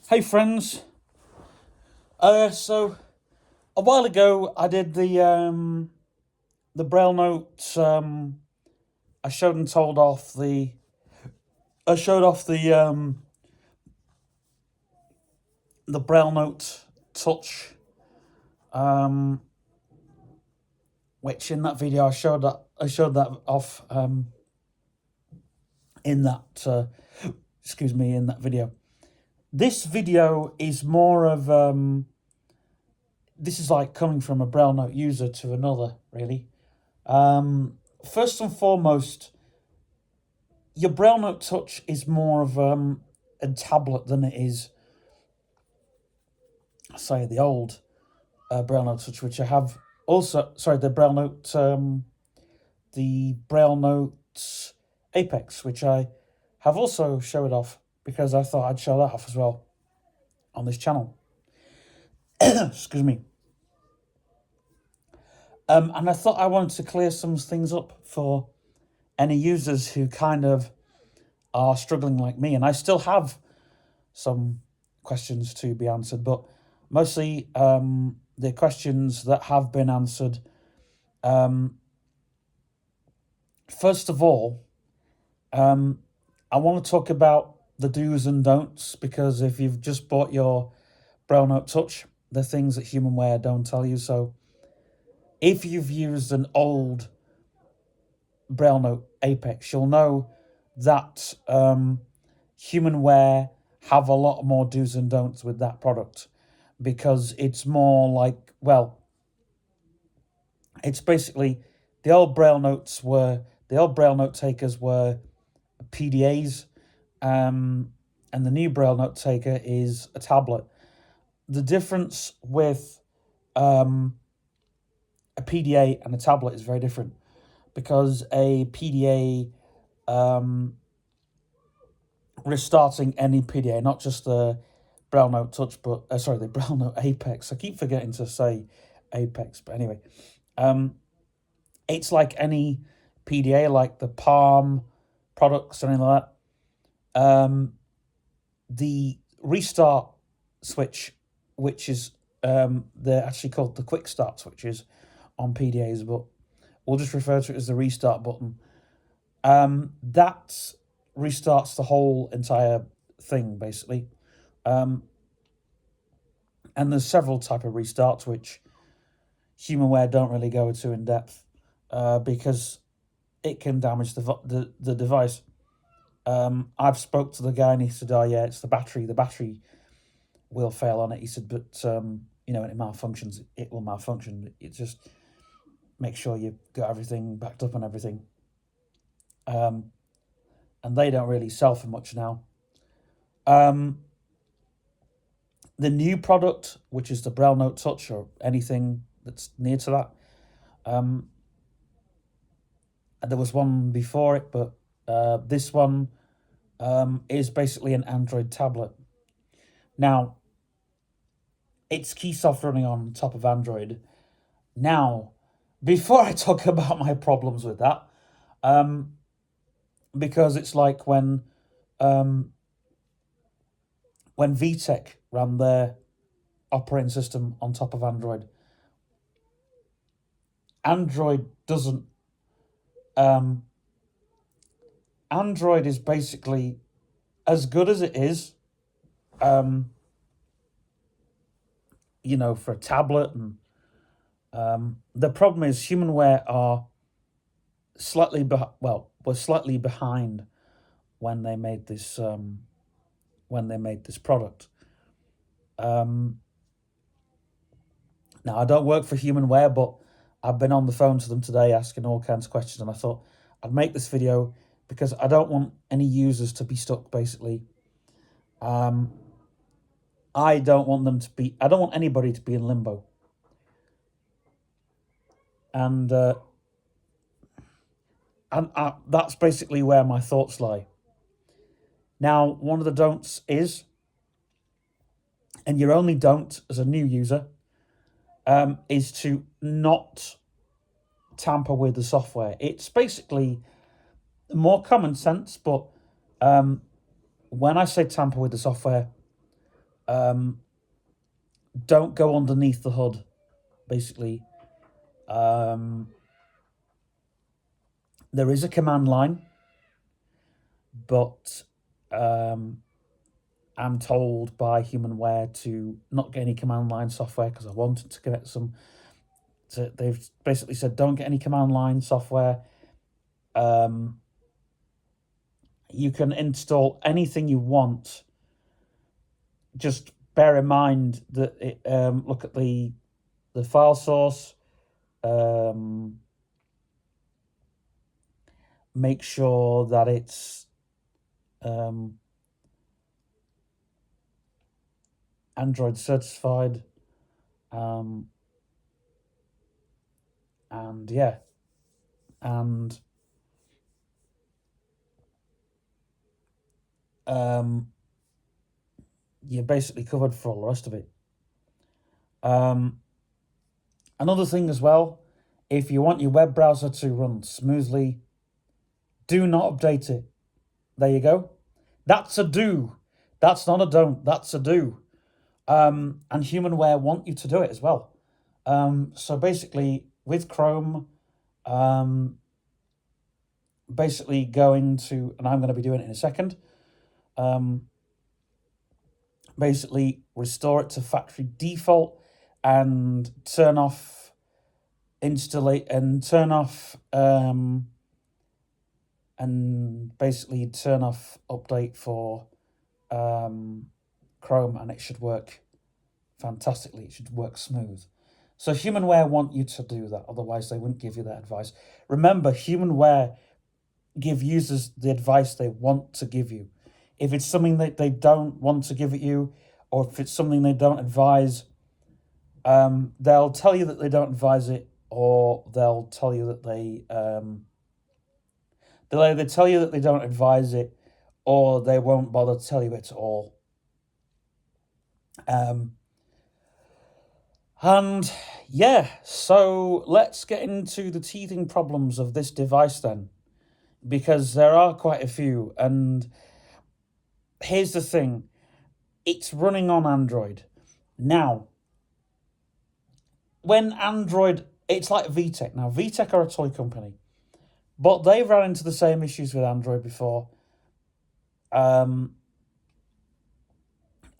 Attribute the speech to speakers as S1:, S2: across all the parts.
S1: Hey friends, so a while ago I did the Braille note. I showed and told off the. I showed off the Braille note touch, um, which in that video I showed that off in that in that video. This video is more of this is like coming from a Braille note user to another, really. First and foremost, your Braille Note Touch is more of a tablet than it is, say, the old Braille Note Touch, which I have also. Sorry, the Braille Note Apex, which I have also showed off because I thought I'd show that off as well on this channel. Excuse me. And I thought I wanted to clear some things up for any users who kind of are struggling like me, and I still have some questions to be answered, but mostly the questions that have been answered. First of all, I want to talk about the do's and don'ts, because if you've just bought your Braille Note Touch, the things that Humanware don't tell you. So if you've used an old Braille Note Apex, you'll know that Humanware have a lot more do's and don'ts with that product, because it's more like, well, it's basically the old Braille Note takers were PDAs, and the new Braille Note taker is a tablet. The difference with a PDA and a tablet is very different, because a PDA, restarting any PDA, not just the Braille Note Touch, but the Braille Note Apex. I keep forgetting to say Apex, but anyway, it's like any PDA, like the Palm products or anything like that. The restart switch, which is they're actually called the quick start switches on PDAs, but we'll just refer to it as the restart button. That restarts the whole entire thing, basically. And there's several type of restarts which Humanware don't really go into in depth, because it can damage the device. I've spoke to the guy and he said, "Oh yeah, it's the battery. The battery will fail on it." He said, "But when it malfunctions, it will malfunction. It just make sure you've got everything backed up and everything." And they don't really sell for much now. The new product, which is the Braille Note Touch or anything that's near to that, and there was one before it, but this one is basically an Android tablet. Now, it's Keysoft running on top of Android. Now, before I talk about my problems with that, because it's like when VTech ran their operating system on top of Android. Android doesn't. Android is basically as good as it is, for a tablet, and the problem is Humanware are slightly behind when they made this product. Now, I don't work for Humanware, but I've been on the phone to them today asking all kinds of questions, and I thought I'd make this video because I don't want any users to be stuck, basically. I don't want anybody to be in limbo. And that's basically where my thoughts lie. Now, one of the don'ts is, and your only don't as a new user, is to not tamper with the software. It's basically more common sense, but when I say tamper with the software, don't go underneath the hood, basically. Um, there is a command line, but I'm told by Humanware to not get any command line software because I wanted to get some. So they've basically said don't get any command line software. You can install anything you want. Just bear in mind that look at the file source. Make sure that it's Android certified. And yeah, and you're basically covered for all the rest of it. Another thing as well, if you want your web browser to run smoothly, do not update it. There you go. That's a do. That's not a don't. That's a do. And Humanware want you to do it as well. So basically, with Chrome, basically going to, and I'm going to be doing it in a second, basically restore it to factory default and turn off and basically turn off update for Chrome, and it should work fantastically. It should work smooth. So Humanware want you to do that, otherwise they wouldn't give you that advice. Remember, Humanware give users the advice they want to give you. If it's something that they don't want to give it you, or if it's something they don't advise, they'll tell you that they don't advise it, or they'll tell you that they'll either tell you that they don't advise it, or they won't bother to tell you it at all. And yeah, so let's get into the teething problems of this device then, because there are quite a few. And here's the thing, it's running on Android. Now, when Android, it's like VTech. Now, VTech are a toy company, but they've run into the same issues with Android before. A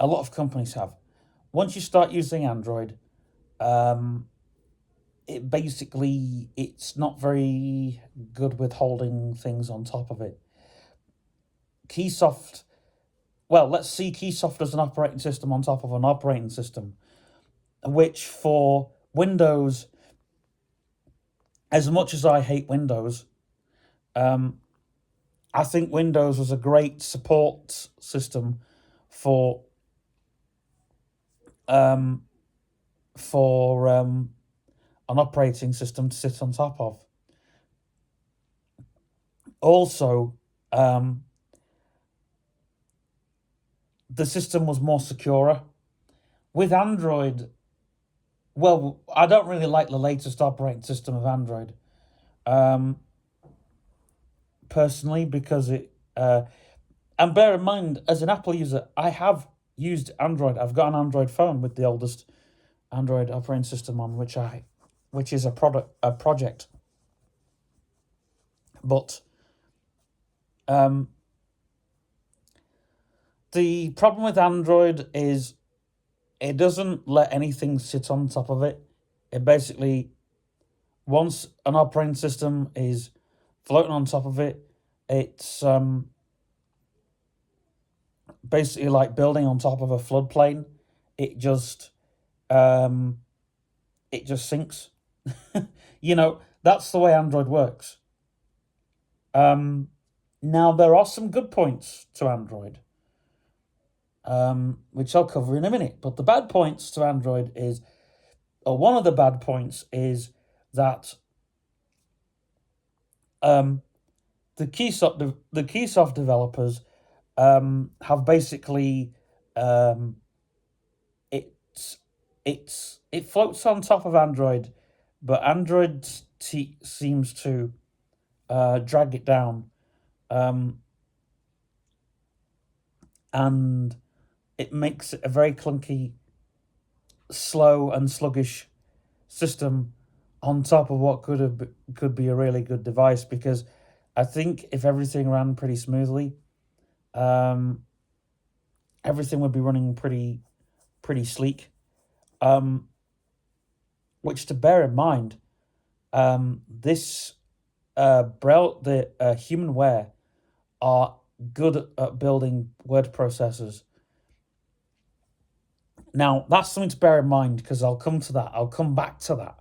S1: lot of companies have. Once you start using Android, it's not very good with holding things on top of it. Keysoft, well, let's see Keysoft as an operating system on top of an operating system, which for Windows, as much as I hate Windows, I think Windows was a great support system for an operating system to sit on top of. Also, the system was more secure. With Android, well, I don't really like the latest operating system of Android, personally, because it. And bear in mind, as an Apple user, I have used Android. I've got an Android phone with the oldest Android operating system on, which is a project. But the problem with Android is it doesn't let anything sit on top of it. It basically, once an operating system is floating on top of it, it's basically like building on top of a floodplain. It just sinks. That's the way Android works. Now, there are some good points to Android, which I'll cover in a minute. But the bad points to Android is, or one of the bad points is that the Keysoft developers have basically it floats on top of Android, but Android seems to drag it down, and it makes it a very clunky, slow and sluggish system on top of what could be a really good device. Because I think if everything ran pretty smoothly, um, everything would be running pretty sleek. Um, which to bear in mind, this Braille, the Humanware are good at building word processors. Now, that's something to bear in mind because I'll come to that. I'll come back to that.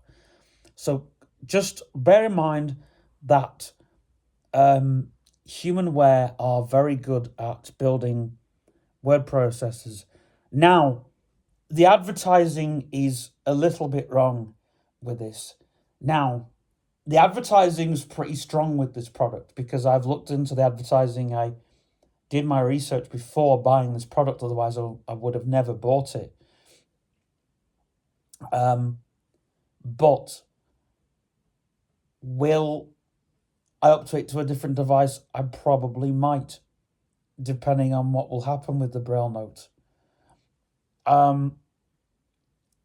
S1: So just bear in mind that Humanware are very good at building word processors. Now, the advertising is a little bit wrong with this. Now, the advertising is pretty strong with this product because I've looked into the advertising. I did my research before buying this product, otherwise I would have never bought it. But will I update to a different device? I probably might, depending on what will happen with the Braille Note.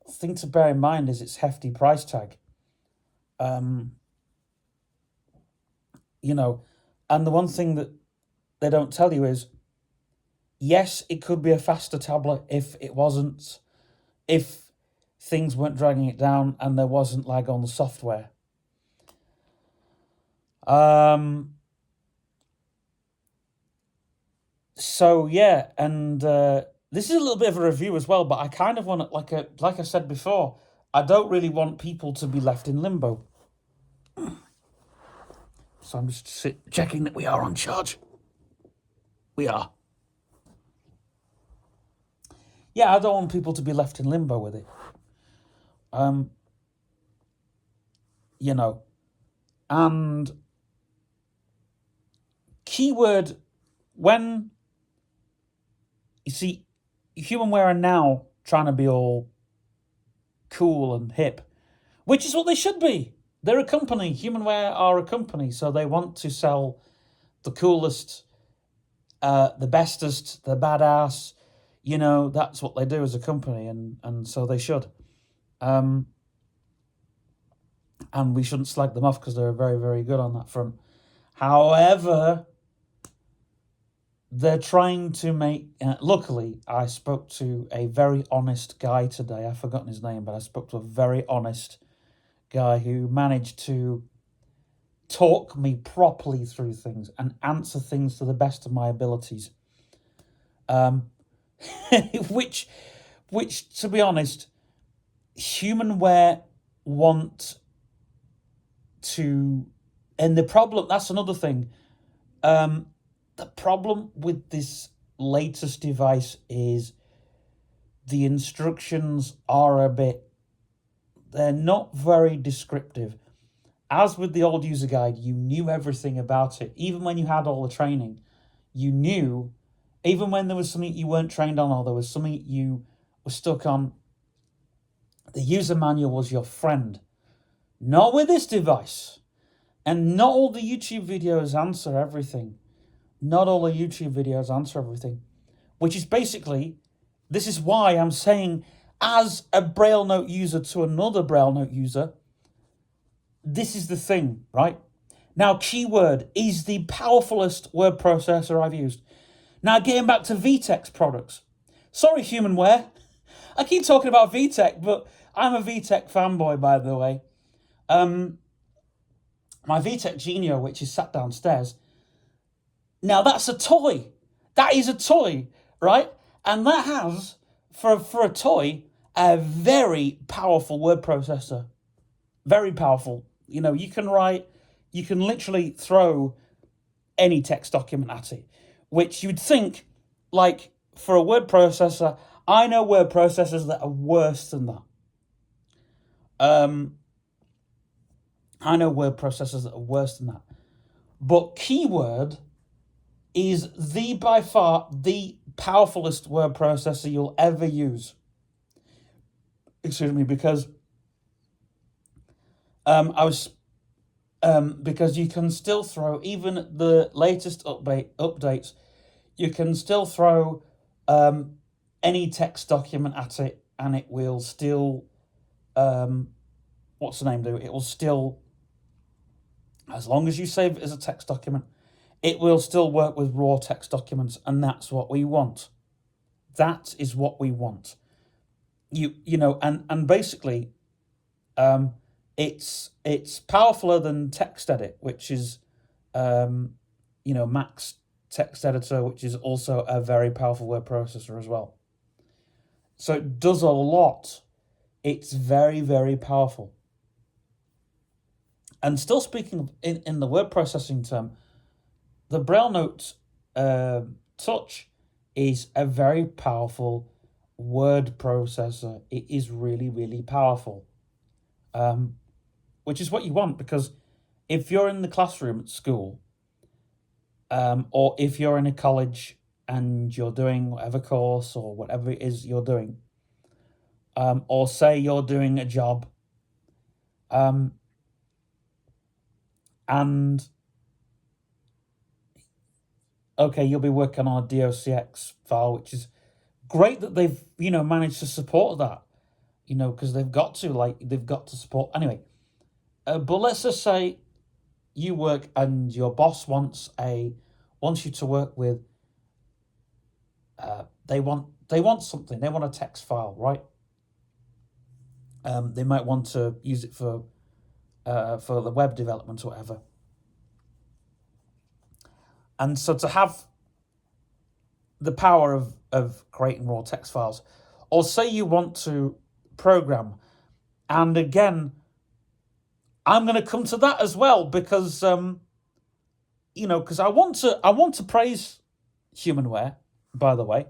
S1: Thing to bear in mind is its hefty price tag. You know, and the one thing that they don't tell you is, yes, it could be a faster tablet if things weren't dragging it down and there wasn't lag on the software. So yeah, and this is a little bit of a review as well, but I kind of want to, like I said before, I don't really want people to be left in limbo. So I'm just checking that we are on charge. We are. Yeah, I don't want people to be left in limbo with it. You know, and keyword, when you see Humanware are now trying to be all cool and hip, which is what they should be. They're a company. Humanware are a company, so they want to sell the coolest, the bestest, the badass. You know, that's what they do as a company, and so they should. And we shouldn't slag them off because they're very, very good on that front. However, they're trying to make... luckily, I spoke to a very honest guy today. I've forgotten his name, but I spoke to a very honest guy who managed to talk me properly through things and answer things to the best of my abilities. Which, to be honest, Humanware want to... And the problem, that's another thing. The problem with this latest device is the instructions are they're not very descriptive. As with the old user guide, you knew everything about it. Even when you had all the training, you knew, even when there was something you weren't trained on or there was something you were stuck on, the user manual was your friend. Not with this device. And not all the YouTube videos answer everything. Not all the YouTube videos answer everything. Which is basically, this is why I'm saying, as a Braille Note user to another Braille Note user, this is the thing, right? Now, keyword is the powerfulest word processor I've used. Now, getting back to VTech's products. Sorry, Humanware. I keep talking about VTech, but I'm a VTech fanboy, by the way. My VTech Genio, which is sat downstairs. Now, that's a toy. That is a toy, right? And that has, for a toy, a very powerful word processor. Very powerful. You know, you can literally throw any text document at it, which you'd think, like, for a word processor, I know word processors that are worse than that. I know word processors that are worse than that. But keyword is by far the powerfulest word processor you'll ever use. Excuse me, because because you can still throw, even the latest updates, you can still throw any text document at it, and it will still, what's the name do? It will still, as long as you save it as a text document, it will still work with raw text documents, and that's what we want. That is what we want. And basically, it's powerfuler than TextEdit, which is, Mac's text editor, which is also a very powerful word processor as well. So it does a lot. It's very, very powerful. And still speaking in the word processing term, the Braille Note Touch is a very powerful word processor. It is really, really powerful, which is what you want, because if you're in the classroom at school, or if you're in a college and you're doing whatever course or whatever it is you're doing, or say you're doing a job, and okay, you'll be working on a docx file, which is great that they've managed to support that, because they've got to support anyway. But let's just say you work and your boss wants you to work with. They want something. They want a text file, right? They might want to use it for the web development or whatever. And so to have the power of creating raw text files, or say you want to program, and again, I'm going to come to that as well, because because I want to praise Humanware, by the way,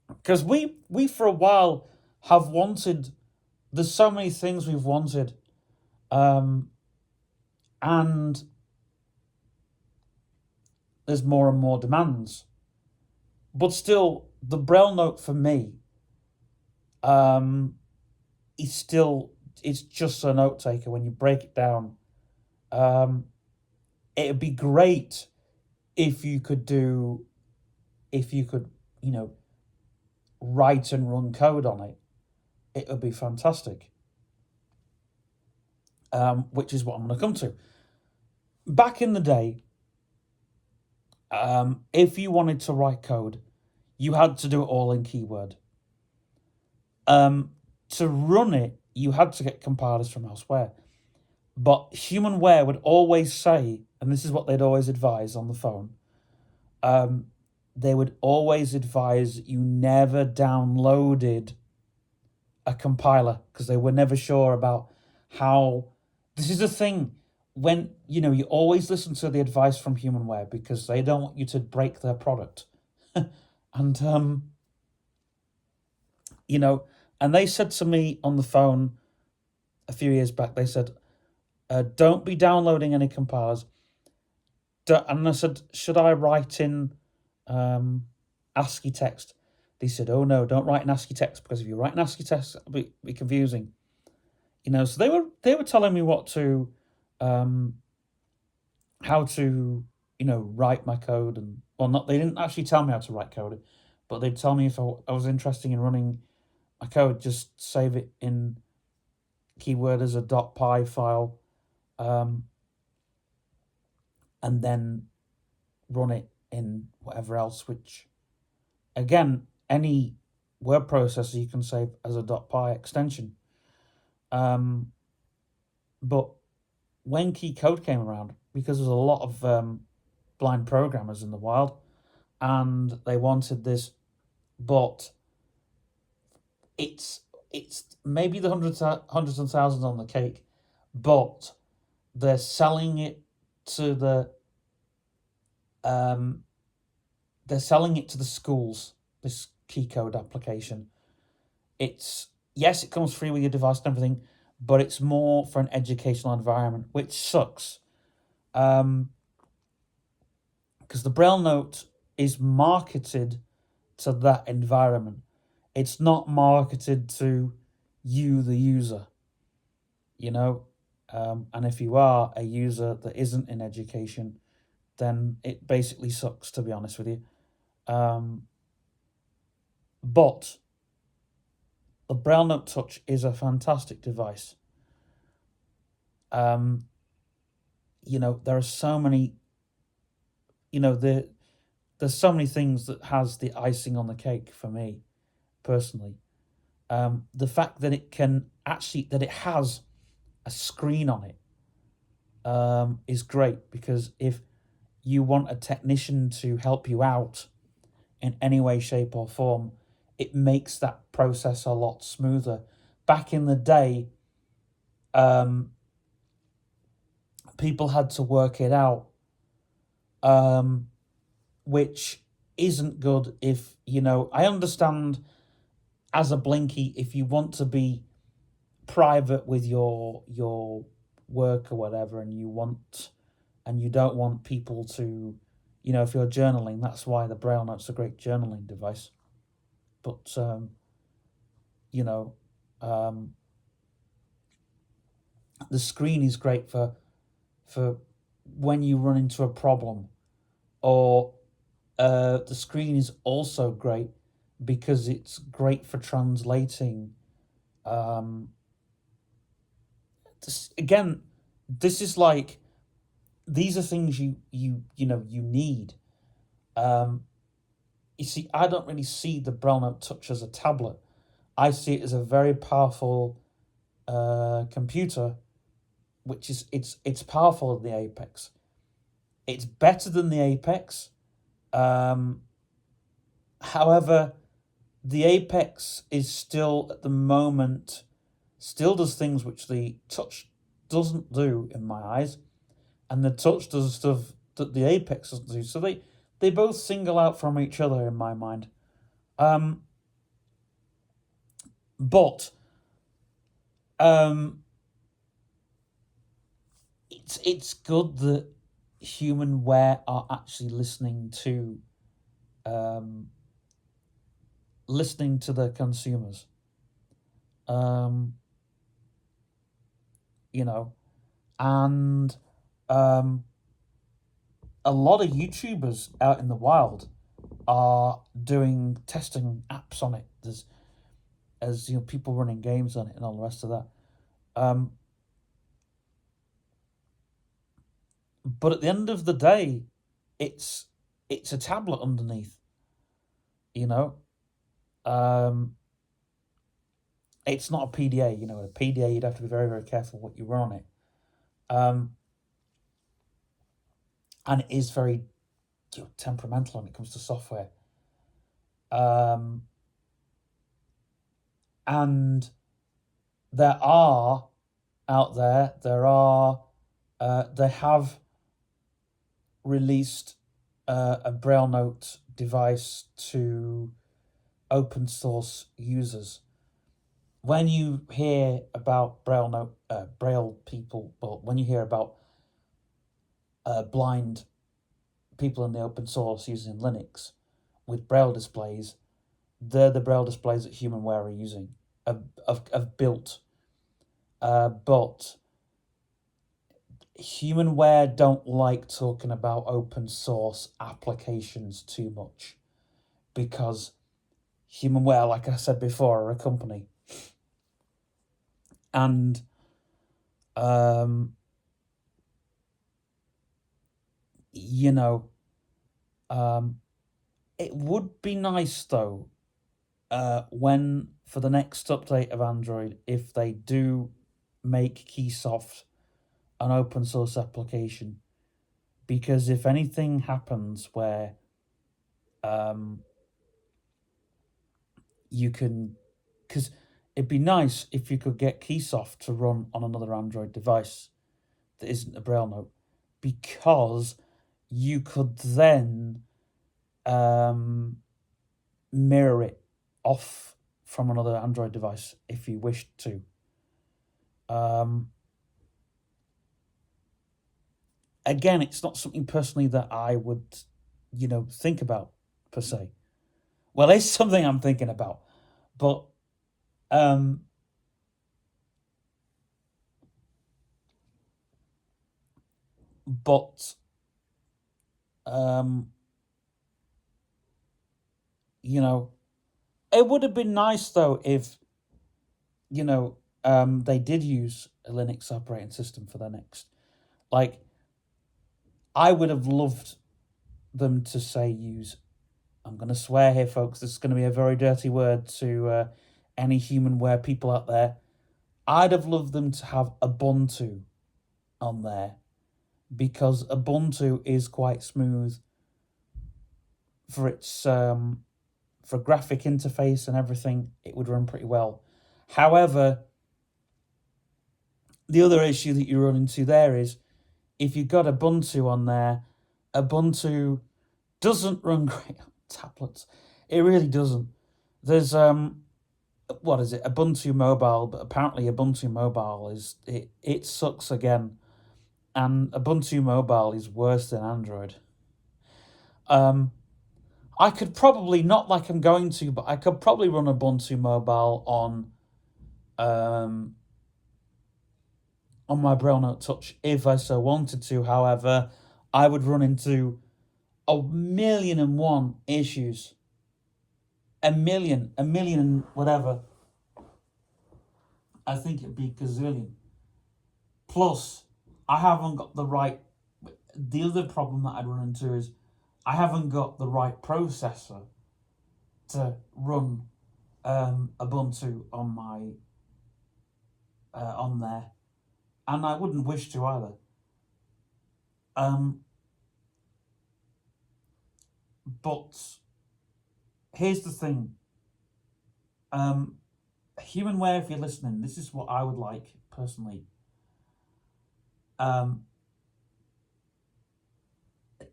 S1: because we for a while have wanted. There's so many things we've wanted, and there's more and more demands. But still, the Braille Note for me, it's just a note taker. When you break it down, it'd be great if you could write and run code on it. It would be fantastic. Which is what I'm going to come to. Back in the day, if you wanted to write code, you had to do it all in keyword. To run it, you had to get compilers from elsewhere. But Humanware would always say, and this is what they'd always advise on the phone, they would always advise you never downloaded a compiler, because they were never sure about how. This is the thing, when you always listen to the advice from Humanware, because they don't want you to break their product. And and they said to me on the phone a few years back, they said, don't be downloading any compilers. And I said, should I write in ASCII text? They said, oh no, don't write in ASCII text, because if you write in ASCII text, it'll be confusing. So they were telling me what to, how to, write my code, and they didn't actually tell me how to write code, but they'd tell me if I was interested in running my code, just save it in keyword as a .py file, and then run it in whatever else, which, again, any word processor you can save as a .py extension. But when key code came around, because there's a lot of blind programmers in the wild, and they wanted this, but it's maybe the hundreds and thousands on the cake, but they're selling it to the schools, this key code application. It's, yes, it comes free with your device and everything, but it's more for an educational environment, which sucks. Because the Braille Note is marketed to that environment. It's not marketed to you, the user. And if you are a user that isn't in education, then it basically sucks, to be honest with you. Um, but the Braille Note Touch is a fantastic device. Um, there are so many, you know, the there's so many things that has the icing on the cake for me personally. The fact that it has a screen on it is great, because if you want a technician to help you out in any way, shape, or form, it makes that process a lot smoother. Back in the day, um, people had to work it out, um, which isn't good. If I understand, as a blinky, if you want to be private with your work or whatever, and you don't want people to, if you're journaling, that's why the Braille Note's a great journaling device. But you know, um, the screen is great for when you run into a problem, or the screen is also great because it's great for translating. Um, again, this is like, these are things you need. Um, you see, I don't really see the Braille Note Touch as a tablet. I see it as a very powerful computer, which is it's powerful in the Apex. It's better than the Apex. Um, However, the Apex is still, at the moment, still does things which the Touch doesn't do in my eyes, and the Touch does stuff that the Apex doesn't do. So they both single out from each other in my mind. Um, but um, it's good that Humanware are actually um, listening to the consumers. Um, you know, and um, a lot of YouTubers out in the wild are doing testing apps on it. There's as people running games on it and all the rest of that. Um, but at the end of the day, it's it's a tablet underneath. You know, um, it's not a PDA. A PDA, you'd have to be very, very careful what you run on it. Um, and it is very temperamental when it comes to software. Um, and there are out there, they have released a Braille Note device to open source users. When you hear about Braille people, well, when you hear about blind people in the open source using Linux with Braille displays, they're the Braille displays that Humanware are using, have built. But Humanware don't like talking about open source applications too much, because Humanware, like I said before, are a company, and um, you know, um, it would be nice though, when for the next update of Android, if they do make Keysoft an open source application, because if anything happens where um, you can, because it'd be nice if you could get Keysoft to run on another Android device that isn't a Braille Note, because you could then um, mirror it off from another Android device if you wished to. Um, Again, it's not something personally that I would, think about per se. Well, it's something I'm thinking about, but um, but um, You know, it would have been nice though if, you know, they did use a Linux operating system for their next. Like, I would have loved them to say use. I'm going to swear here, folks. This is going to be a very dirty word to any humanware people out there. I'd have loved them to have Ubuntu on there, because Ubuntu is quite smooth for its for graphic interface and everything. It would run pretty well. However, the other issue that you run into there is if you've got Ubuntu on there, Ubuntu doesn't run great on tablets. It really doesn't. There's what is it, Ubuntu Mobile, but apparently Ubuntu Mobile it sucks again, and Ubuntu Mobile is worse than Android. I could probably, not like I'm going to, but I could probably run Ubuntu Mobile on my Braille Note Touch if I so wanted to. However, I would run into a million and one issues. A million and whatever. I think it'd be a gazillion. Plus, I haven't got the right. The other problem that I'd run into is I haven't got the right processor to run Ubuntu on my on there, and I wouldn't wish to either. But here's the thing. Humanware, if you're listening, this is what I would like personally.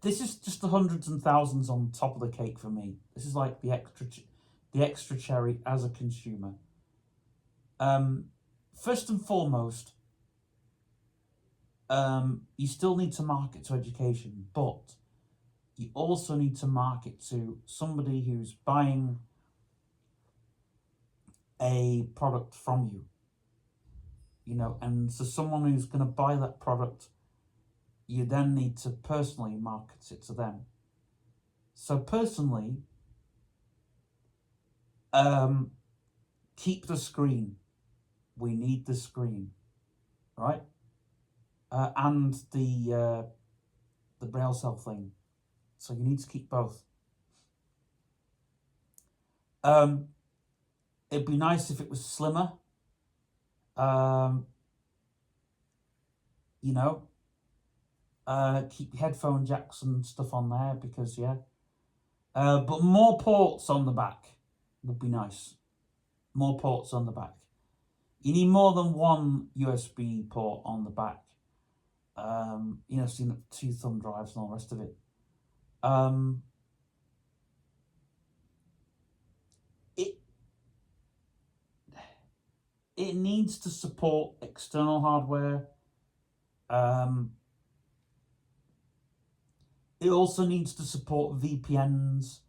S1: This is just the hundreds and thousands on top of the cake for me. This is like the extra cherry as a consumer. First and foremost, you still need to market to education, but you also need to market to somebody who's buying a product from you. You know, and so someone who's going to buy that product, you then need to personally market it to them. So personally, keep the screen. We need the screen, right? And the Braille cell thing. So you need to keep both. It'd be nice if it was slimmer. You know, keep headphone jacks and stuff on there because yeah. But more ports on the back would be nice. More ports on the back. You need more than one USB port on the back. You know, so you know, 2 thumb drives and all the rest of it. It needs to support external hardware. It also needs to support VPNs,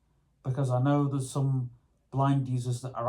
S1: because I know there's some blind users that are